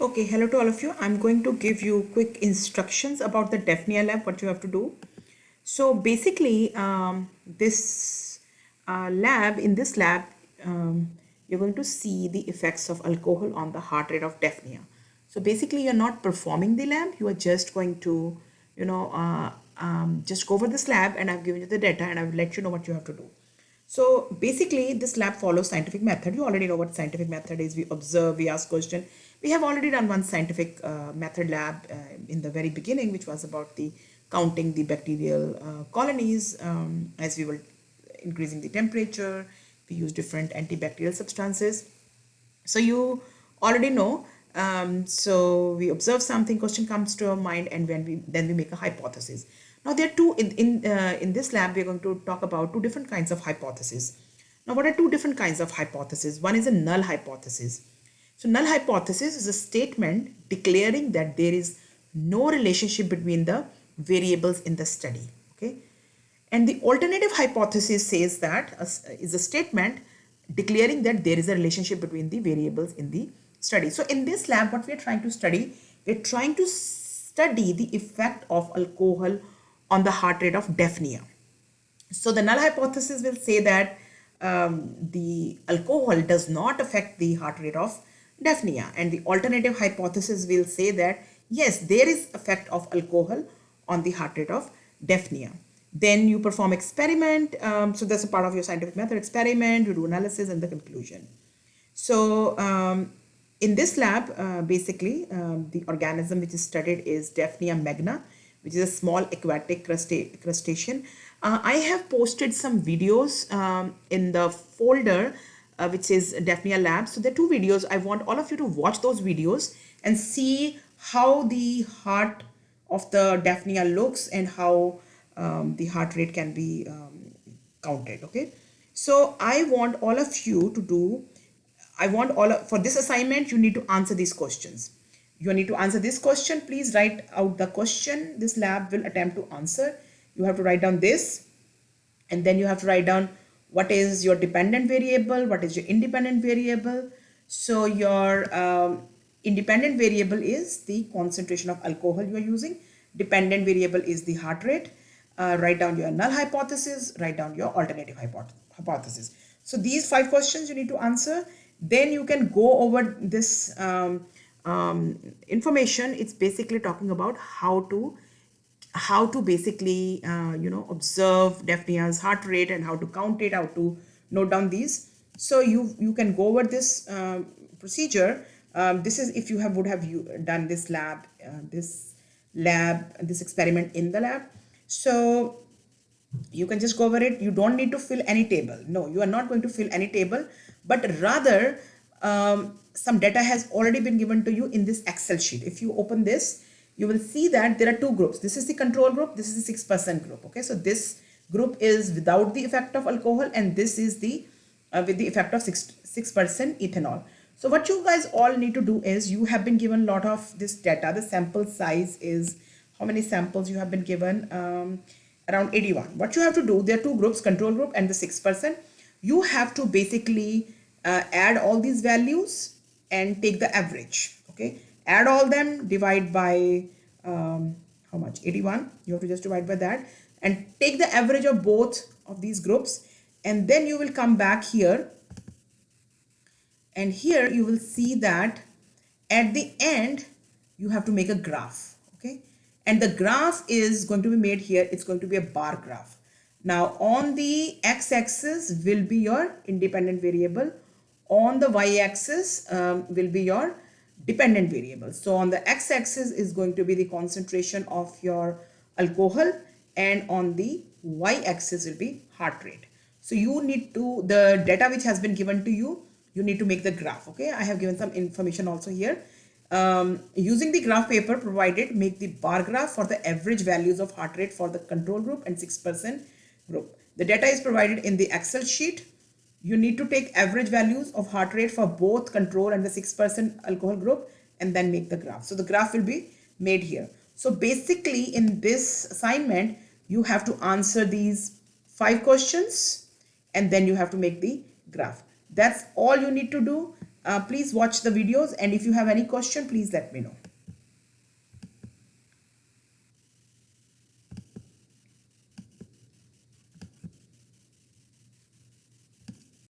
Okay, hello to all of you. I'm going to give you quick instructions about the Daphnia Lab, what you have to do. So basically, in this lab, you're going to see the effects of alcohol on the heart rate of Daphnia. So basically, you're not performing the lab. You are just going to, just go over this lab, and I've given you the data, and I've let you know what you have to do. So basically, this lab follows scientific method. You already know what scientific method is. We observe, we ask question. We have already done one scientific method lab in the very beginning, which was about the counting the bacterial colonies as we were increasing the temperature. We use different antibacterial substances. So you already know. So we observe something, question comes to our mind, and then we make a hypothesis. Now there are two in this lab. We're going to talk about two different kinds of hypotheses. Now, what are two different kinds of hypotheses? One is a null hypothesis. So null hypothesis is a statement declaring that there is no relationship between the variables in the study. Okay, and the alternative hypothesis says that is a statement declaring that there is a relationship between the variables in the study. So in this lab, what we are trying to study, we're trying to study the effect of alcohol on the heart rate of Daphnia. So the null hypothesis will say that the alcohol does not affect the heart rate of Daphnia, and the alternative hypothesis will say that yes, there is effect of alcohol on the heart rate of Daphnia. Then you perform experiment. So that's a part of your scientific method experiment. You do analysis and the conclusion. So in this lab, basically, the organism which is studied is Daphnia magna, which is a small aquatic crustacean. I have posted some videos in the folder which is Daphnia Lab. So there are two videos. I want all of you to watch those videos and see how the heart of the Daphnia looks and how the heart rate can be counted. Okay, so I want all of you to do. For this assignment, you need to answer these questions. You need to answer this question. Please write out the question this lab will attempt to answer. You have to write down this, and then you have to write down what is your dependent variable, what is your independent variable. So your independent variable is the concentration of alcohol you are using. Dependent variable is the heart rate. Write down your null hypothesis, write down your alternative hypothesis. So these 5 questions you need to answer. Then you can go over this information. It's basically talking about how to basically observe Daphnia's heart rate and how to count it, how to note down these. So you can go over this procedure. This is if you would have done this this experiment in the lab. So you can just go over it. You don't need to fill any table. No, you are not going to fill any table, but rather some data has already been given to you in this Excel sheet. If you open this, you will see that there are two groups. This is the control group, this is the 6% group. Okay, so this group is without the effect of alcohol, and this is the with the effect of 6% ethanol. So what you guys all need to do is, you have been given a lot of this data. The sample size is, how many samples you have been given? Around 81. What you have to do, there are two groups, control group and the 6%. You have to basically add all these values and take the average. Okay, add all them, divide by how much? 81. You have to just divide by that and take the average of both of these groups, and then you will come back here, and here you will see that at the end you have to make a graph. Okay, and the graph is going to be made here. It's going to be a bar graph. Now on the x-axis will be your independent variable, on the y-axis will be your dependent variable. So on the x-axis is going to be the concentration of your alcohol, and on the y-axis will be heart rate. So you need to, the data which has been given to you, you need to make the graph. Okay, I have given some information also here. Using the graph paper provided, make the bar graph for the average values of heart rate for the control group and 6% group. The data is provided in the Excel sheet. You need to take average values of heart rate for both control and the 6% alcohol group, and then make the graph. So the graph will be made here. So basically in this assignment, you have to answer these 5 questions, and then you have to make the graph. That's all you need to do. Please watch the videos, and if you have any question, please let me know.